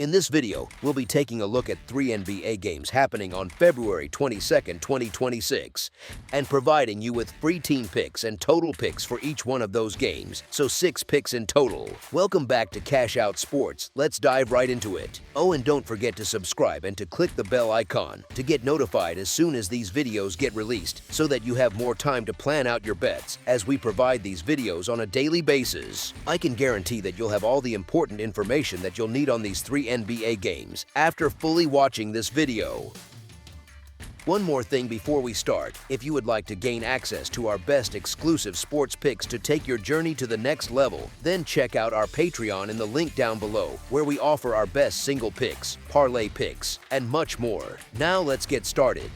In this video, we'll be taking a look at 3 NBA games happening on February 22nd, 2026, and providing you with free team picks and total picks for each one of those games, so 6 picks in total. Welcome back to Cash Out Sports. Let's dive right into it. Oh, and don't forget to subscribe and to click the bell icon to get notified as soon as these videos get released, so that you have more time to plan out your bets as we provide these videos on a daily basis. I can guarantee that you'll have all the important information that you'll need on these 3 NBA games after fully watching this video. One more thing before we start. If you would like to gain access to our best exclusive sports picks to take your journey to the next level, then check out our Patreon in the link down below, where we offer our best single picks, parlay picks, and much more. Now let's get started.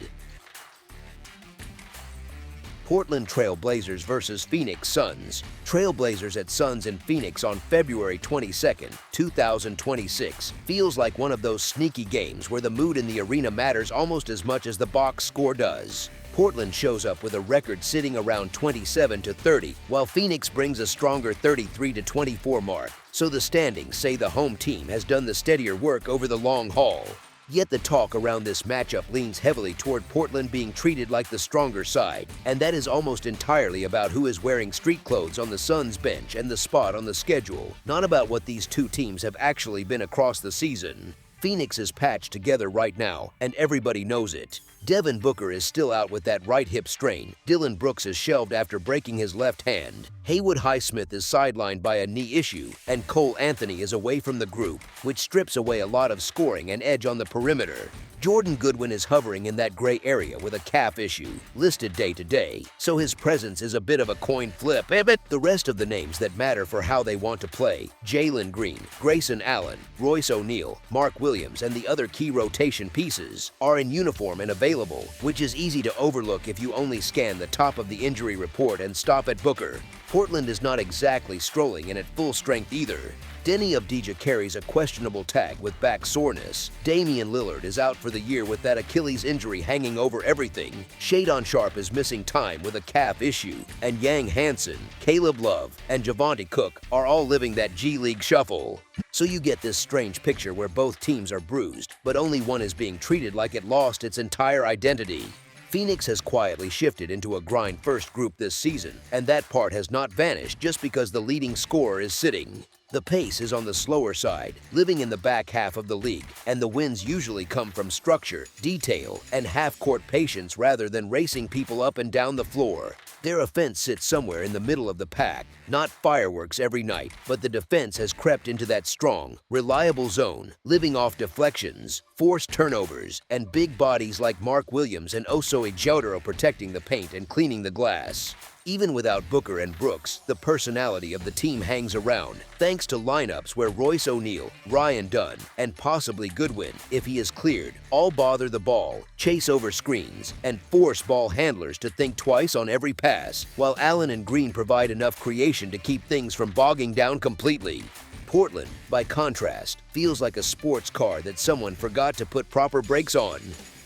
Portland Trail Blazers versus Phoenix Suns. Trail Blazers at Suns in Phoenix on February 22nd, 2026 feels like one of those sneaky games where the mood in the arena matters almost as much as the box score does. Portland shows up with a record sitting around 27-30, while Phoenix brings a stronger 33-24 mark, so the standings say the home team has done the steadier work over the long haul. Yet the talk around this matchup leans heavily toward Portland being treated like the stronger side, and that is almost entirely about who is wearing street clothes on the Suns bench and the spot on the schedule, not about what these two teams have actually been across the season. Phoenix is patched together right now, and everybody knows it. Devin Booker is still out with that right hip strain. Dillon Brooks is shelved after breaking his left hand. Haywood Highsmith is sidelined by a knee issue, and Cole Anthony is away from the group, which strips away a lot of scoring and edge on the perimeter. Jordan Goodwin is hovering in that gray area with a calf issue, listed day to day, so his presence is a bit of a coin flip. The rest of the names that matter for how they want to play, Jalen Green, Grayson Allen, Royce O'Neal, Mark Williams, and the other key rotation pieces, are in uniform and available, which is easy to overlook if you only scan the top of the injury report and stop at Booker. Portland is not exactly strolling in at full strength either. Denny Avdija carries a questionable tag with back soreness. Damian Lillard is out for the year with that Achilles injury hanging over everything. Shadon Sharpe is missing time with a calf issue. And Yang Hansen, Caleb Love, and Javonte Cook are all living that G League shuffle. So you get this strange picture where both teams are bruised, but only one is being treated like it lost its entire identity. Phoenix has quietly shifted into a grind-first group this season, and that part has not vanished just because the leading scorer is sitting. The pace is on the slower side, living in the back half of the league, and the wins usually come from structure, detail, and half-court patience rather than racing people up and down the floor. Their offense sits somewhere in the middle of the pack, not fireworks every night, but the defense has crept into that strong, reliable zone, living off deflections, forced turnovers, and big bodies like Mark Williams and Osoi Jotaro protecting the paint and cleaning the glass. Even without Booker and Brooks, the personality of the team hangs around, thanks to lineups where Royce O'Neal, Ryan Dunn, and possibly Goodwin, if he is cleared, all bother the ball, chase over screens, and force ball handlers to think twice on every pass, while Allen and Green provide enough creation to keep things from bogging down completely. Portland, by contrast, feels like a sports car that someone forgot to put proper brakes on.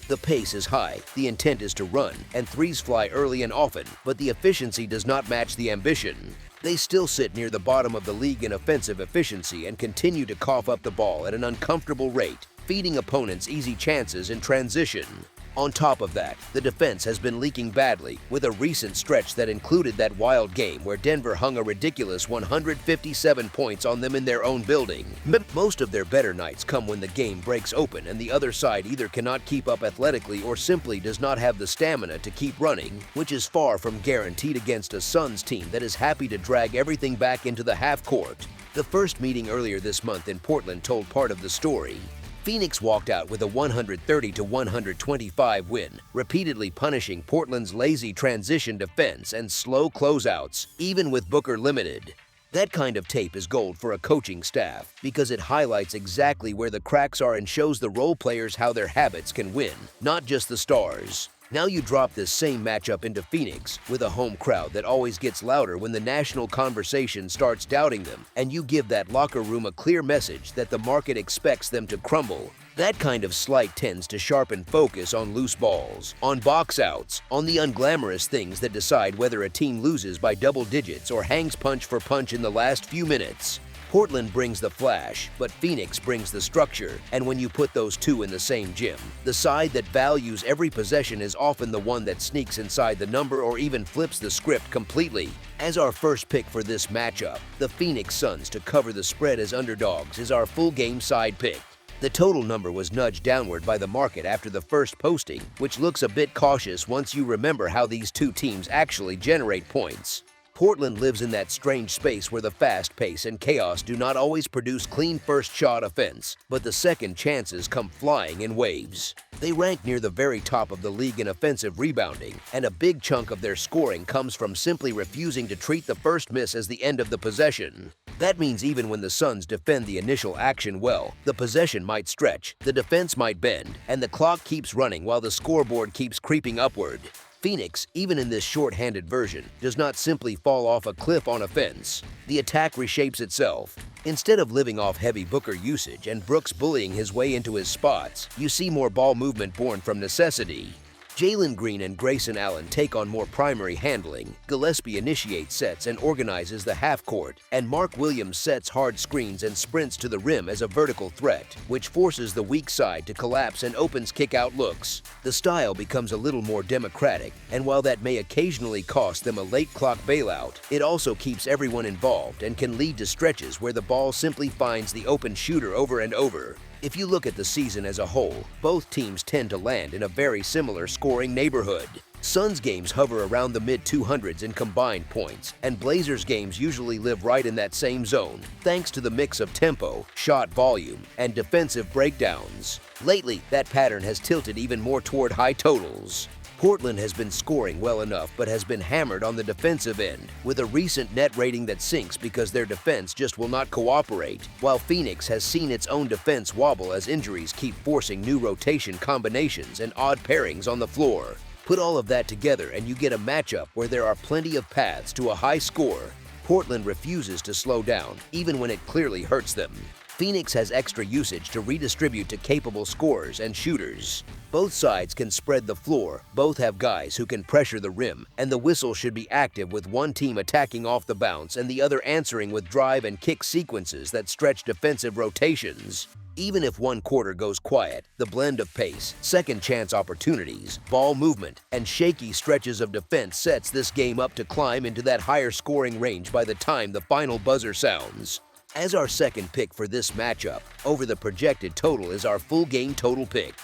The pace is high, the intent is to run, and threes fly early and often, but the efficiency does not match the ambition. They still sit near the bottom of the league in offensive efficiency and continue to cough up the ball at an uncomfortable rate, feeding opponents easy chances in transition. On top of that, the defense has been leaking badly, with a recent stretch that included that wild game where Denver hung a ridiculous 157 points on them in their own building. Most of their better nights come when the game breaks open and the other side either cannot keep up athletically or simply does not have the stamina to keep running, which is far from guaranteed against a Suns team that is happy to drag everything back into the half court. The first meeting earlier this month in Portland told part of the story. Phoenix walked out with a 130-125 win, repeatedly punishing Portland's lazy transition defense and slow closeouts, even with Booker limited. That kind of tape is gold for a coaching staff because it highlights exactly where the cracks are and shows the role players how their habits can win, not just the stars. Now you drop this same matchup into Phoenix with a home crowd that always gets louder when the national conversation starts doubting them, and you give that locker room a clear message that the market expects them to crumble. That kind of slight tends to sharpen focus on loose balls, on box outs, on the unglamorous things that decide whether a team loses by double digits or hangs punch for punch in the last few minutes. Portland brings the flash, but Phoenix brings the structure, and when you put those two in the same gym, the side that values every possession is often the one that sneaks inside the number or even flips the script completely. As our first pick for this matchup, the Phoenix Suns to cover the spread as underdogs is our full game side pick. The total number was nudged downward by the market after the first posting, which looks a bit cautious once you remember how these two teams actually generate points. Portland lives in that strange space where the fast pace and chaos do not always produce clean first shot offense, but the second chances come flying in waves. They rank near the very top of the league in offensive rebounding, and a big chunk of their scoring comes from simply refusing to treat the first miss as the end of the possession. That means even when the Suns defend the initial action well, the possession might stretch, the defense might bend, and the clock keeps running while the scoreboard keeps creeping upward. Phoenix, even in this short-handed version, does not simply fall off a cliff on offense. The attack reshapes itself. Instead of living off heavy Booker usage and Brooks bullying his way into his spots, you see more ball movement born from necessity. Jalen Green and Grayson Allen take on more primary handling, Gillespie initiates sets and organizes the half-court, and Mark Williams sets hard screens and sprints to the rim as a vertical threat, which forces the weak side to collapse and opens kick-out looks. The style becomes a little more democratic, and while that may occasionally cost them a late-clock bailout, it also keeps everyone involved and can lead to stretches where the ball simply finds the open shooter over and over. If you look at the season as a whole, both teams tend to land in a very similar scoring neighborhood. Suns games hover around the mid-200s in combined points, and Blazers games usually live right in that same zone, thanks to the mix of tempo, shot volume, and defensive breakdowns. Lately, that pattern has tilted even more toward high totals. Portland has been scoring well enough but has been hammered on the defensive end, with a recent net rating that sinks because their defense just will not cooperate, while Phoenix has seen its own defense wobble as injuries keep forcing new rotation combinations and odd pairings on the floor. Put all of that together and you get a matchup where there are plenty of paths to a high score. Portland refuses to slow down, even when it clearly hurts them. Phoenix has extra usage to redistribute to capable scorers and shooters. Both sides can spread the floor, both have guys who can pressure the rim, and the whistle should be active with one team attacking off the bounce and the other answering with drive and kick sequences that stretch defensive rotations. Even if one quarter goes quiet, the blend of pace, second chance opportunities, ball movement, and shaky stretches of defense sets this game up to climb into that higher scoring range by the time the final buzzer sounds. As our second pick for this matchup, over the projected total is our full game total pick.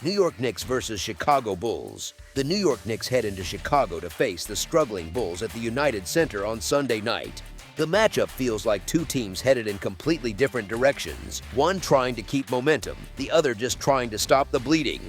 New York Knicks versus Chicago Bulls. The New York Knicks head into Chicago to face the struggling Bulls at the United Center on Sunday night. The matchup feels like two teams headed in completely different directions, one trying to keep momentum, the other just trying to stop the bleeding.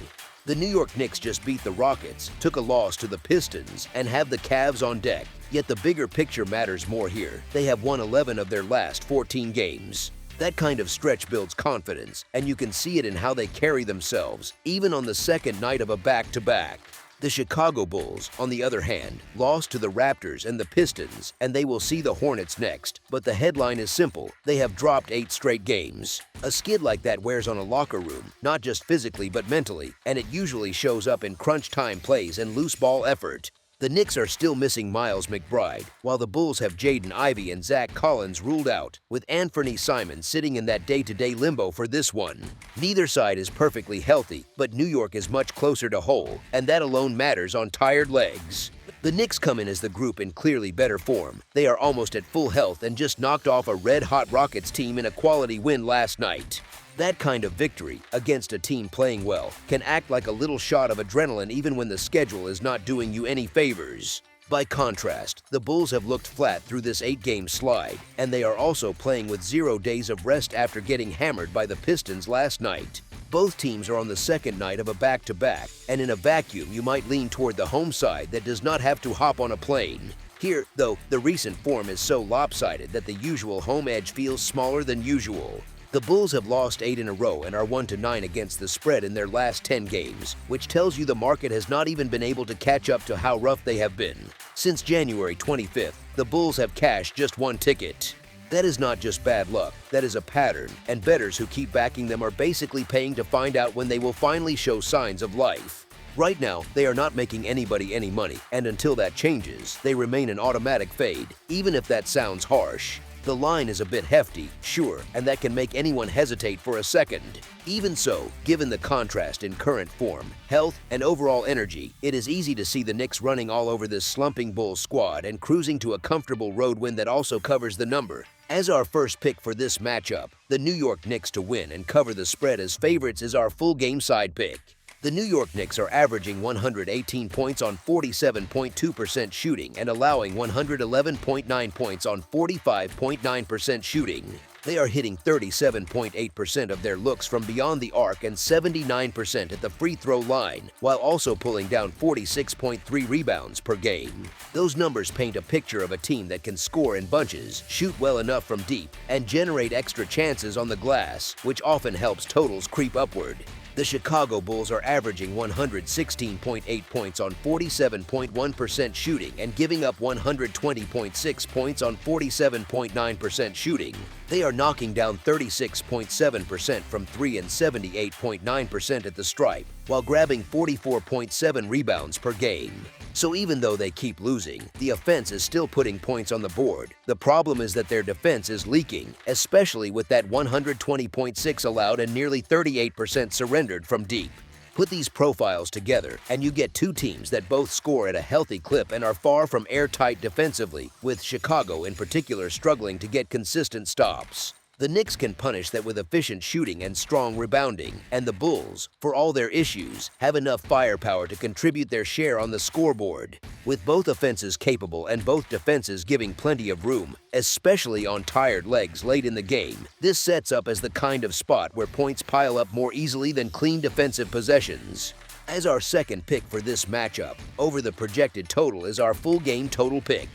The New York Knicks just beat the Rockets, took a loss to the Pistons, and have the Cavs on deck. Yet the bigger picture matters more here. They have won 11 of their last 14 games. That kind of stretch builds confidence, and you can see it in how they carry themselves, even on the second night of a back-to-back. The Chicago Bulls, on the other hand, lost to the Raptors and the Pistons, and they will see the Hornets next. But the headline is simple: they have dropped 8 straight games. A skid like that wears on a locker room, not just physically but mentally, and it usually shows up in crunch time plays and loose ball effort. The Knicks are still missing Miles McBride, while the Bulls have Jaden Ivey and Zach Collins ruled out, with Anthony Simons sitting in that day-to-day limbo for this one. Neither side is perfectly healthy, but New York is much closer to whole, and that alone matters on tired legs. The Knicks come in as the group in clearly better form. They are almost at full health and just knocked off a red-hot Rockets team in a quality win last night. That kind of victory, against a team playing well, can act like a little shot of adrenaline even when the schedule is not doing you any favors. By contrast, the Bulls have looked flat through this 8-game slide, and they are also playing with 0 days of rest after getting hammered by the Pistons last night. Both teams are on the second night of a back-to-back, and in a vacuum you might lean toward the home side that does not have to hop on a plane. Here, though, the recent form is so lopsided that the usual home edge feels smaller than usual. The Bulls have lost 8 in a row and are 1-9 against the spread in their last 10 games, which tells you the market has not even been able to catch up to how rough they have been. Since January 25th, the Bulls have cashed just 1 ticket. That is not just bad luck, that is a pattern, and bettors who keep backing them are basically paying to find out when they will finally show signs of life. Right now, they are not making anybody any money, and until that changes, they remain an automatic fade, even if that sounds harsh. The line is a bit hefty, sure, and that can make anyone hesitate for a second. Even so, given the contrast in current form, health, and overall energy, it is easy to see the Knicks running all over this slumping Bulls squad and cruising to a comfortable road win that also covers the number. As our first pick for this matchup, the New York Knicks to win and cover the spread as favorites is our full game side pick. The New York Knicks are averaging 118 points on 47.2% shooting and allowing 111.9 points on 45.9% shooting. They are hitting 37.8% of their looks from beyond the arc and 79% at the free throw line, while also pulling down 46.3 rebounds per game. Those numbers paint a picture of a team that can score in bunches, shoot well enough from deep, and generate extra chances on the glass, which often helps totals creep upward. The Chicago Bulls are averaging 116.8 points on 47.1% shooting and giving up 120.6 points on 47.9% shooting. They are knocking down 36.7% from 3 and 78.9% at the stripe, while grabbing 44.7 rebounds per game. So even though they keep losing, the offense is still putting points on the board. The problem is that their defense is leaking, especially with that 120.6 allowed and nearly 38% surrendered from deep. Put these profiles together, and you get two teams that both score at a healthy clip and are far from airtight defensively, with Chicago in particular struggling to get consistent stops. The Knicks can punish that with efficient shooting and strong rebounding, and the Bulls, for all their issues, have enough firepower to contribute their share on the scoreboard. With both offenses capable and both defenses giving plenty of room, especially on tired legs late in the game, this sets up as the kind of spot where points pile up more easily than clean defensive possessions. As our second pick for this matchup, over the projected total is our full game total pick.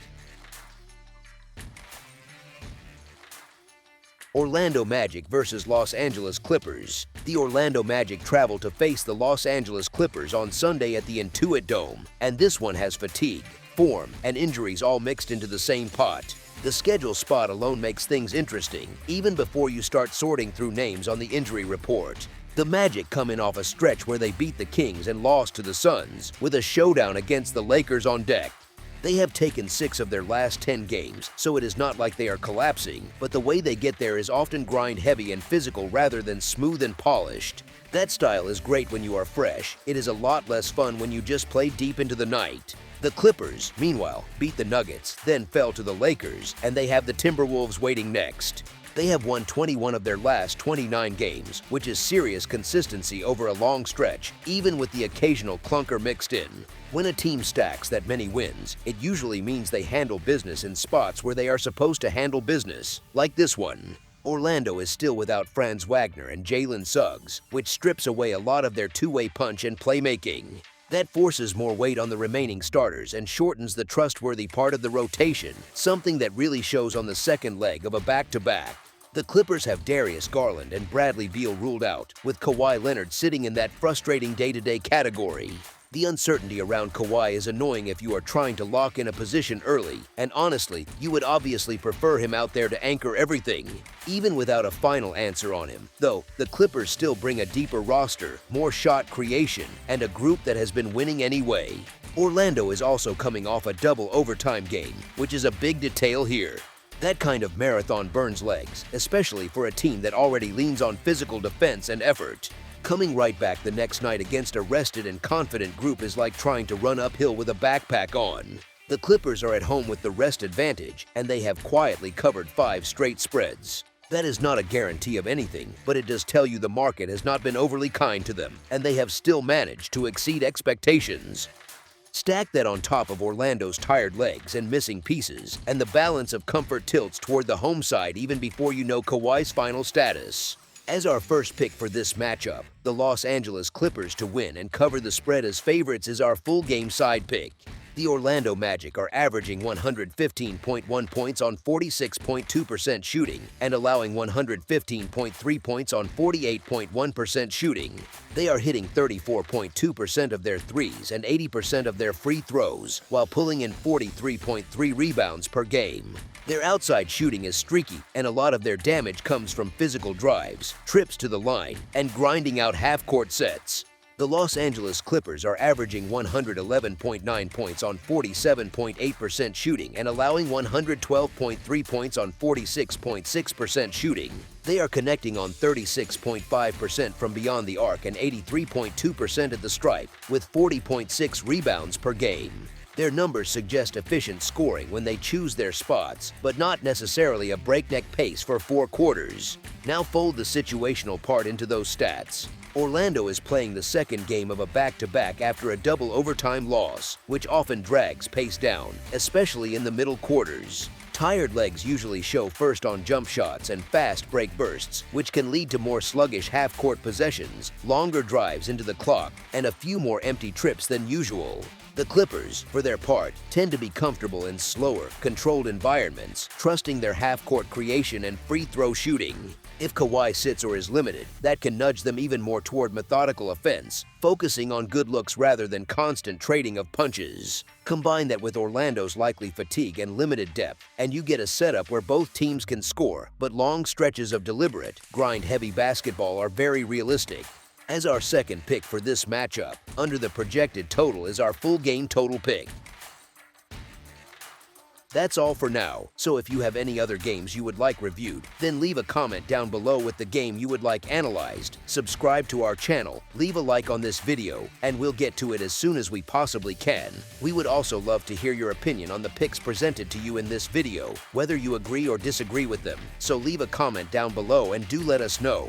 Orlando Magic versus Los Angeles Clippers. The Orlando Magic travel to face the Los Angeles Clippers on Sunday at the Intuit Dome, and this one has fatigue, form, and injuries all mixed into the same pot. The schedule spot alone makes things interesting, even before you start sorting through names on the injury report. The Magic come in off a stretch where they beat the Kings and lost to the Suns, with a showdown against the Lakers on deck. They have taken 6 of their last 10 games, so it is not like they are collapsing, but the way they get there is often grind-heavy and physical rather than smooth and polished. That style is great when you are fresh. It is a lot less fun when you just play deep into the night. The Clippers, meanwhile, beat the Nuggets, then fell to the Lakers, and they have the Timberwolves waiting next. They have won 21 of their last 29 games, which is serious consistency over a long stretch, even with the occasional clunker mixed in. When a team stacks that many wins, it usually means they handle business in spots where they are supposed to handle business, like this one. Orlando is still without Franz Wagner and Jalen Suggs, which strips away a lot of their two-way punch and playmaking. That forces more weight on the remaining starters and shortens the trustworthy part of the rotation, something that really shows on the second leg of a back-to-back. The Clippers have Darius Garland and Bradley Beal ruled out, with Kawhi Leonard sitting in that frustrating day-to-day category. The uncertainty around Kawhi is annoying if you are trying to lock in a position early, and honestly, you would obviously prefer him out there to anchor everything. Even without a final answer on him, though, the Clippers still bring a deeper roster, more shot creation, and a group that has been winning anyway. Orlando is also coming off a double overtime game, which is a big detail here. That kind of marathon burns legs, especially for a team that already leans on physical defense and effort. Coming right back the next night against a rested and confident group is like trying to run uphill with a backpack on. The Clippers are at home with the rest advantage, and they have quietly covered 5 straight spreads. That is not a guarantee of anything, but it does tell you the market has not been overly kind to them, and they have still managed to exceed expectations. Stack that on top of Orlando's tired legs and missing pieces, and the balance of comfort tilts toward the home side even before you know Kawhi's final status. As our first pick for this matchup, the Los Angeles Clippers to win and cover the spread as favorites is our full game side pick. The Orlando Magic are averaging 115.1 points on 46.2% shooting and allowing 115.3 points on 48.1% shooting. They are hitting 34.2% of their threes and 80% of their free throws, while pulling in 43.3 rebounds per game. Their outside shooting is streaky, and a lot of their damage comes from physical drives, trips to the line, and grinding out half-court sets. The Los Angeles Clippers are averaging 111.9 points on 47.8% shooting and allowing 112.3 points on 46.6% shooting. They are connecting on 36.5% from beyond the arc and 83.2% at the stripe, with 40.6 rebounds per game. Their numbers suggest efficient scoring when they choose their spots, but not necessarily a breakneck pace for 4 quarters. Now fold the situational part into those stats. Orlando is playing the second game of a back-to-back after a double overtime loss, which often drags pace down, especially in the middle quarters. Tired legs usually show first on jump shots and fast break bursts, which can lead to more sluggish half-court possessions, longer drives into the clock, and a few more empty trips than usual. The Clippers, for their part, tend to be comfortable in slower, controlled environments, trusting their half-court creation and free throw shooting. If Kawhi sits or is limited, that can nudge them even more toward methodical offense, focusing on good looks rather than constant trading of punches. Combine that with Orlando's likely fatigue and limited depth, and you get a setup where both teams can score, but long stretches of deliberate, grind-heavy basketball are very realistic. As our second pick for this matchup, under the projected total is our full game total pick. That's all for now, so if you have any other games you would like reviewed, then leave a comment down below with the game you would like analyzed, subscribe to our channel, leave a like on this video, and we'll get to it as soon as we possibly can. We would also love to hear your opinion on the picks presented to you in this video, whether you agree or disagree with them, so leave a comment down below and do let us know.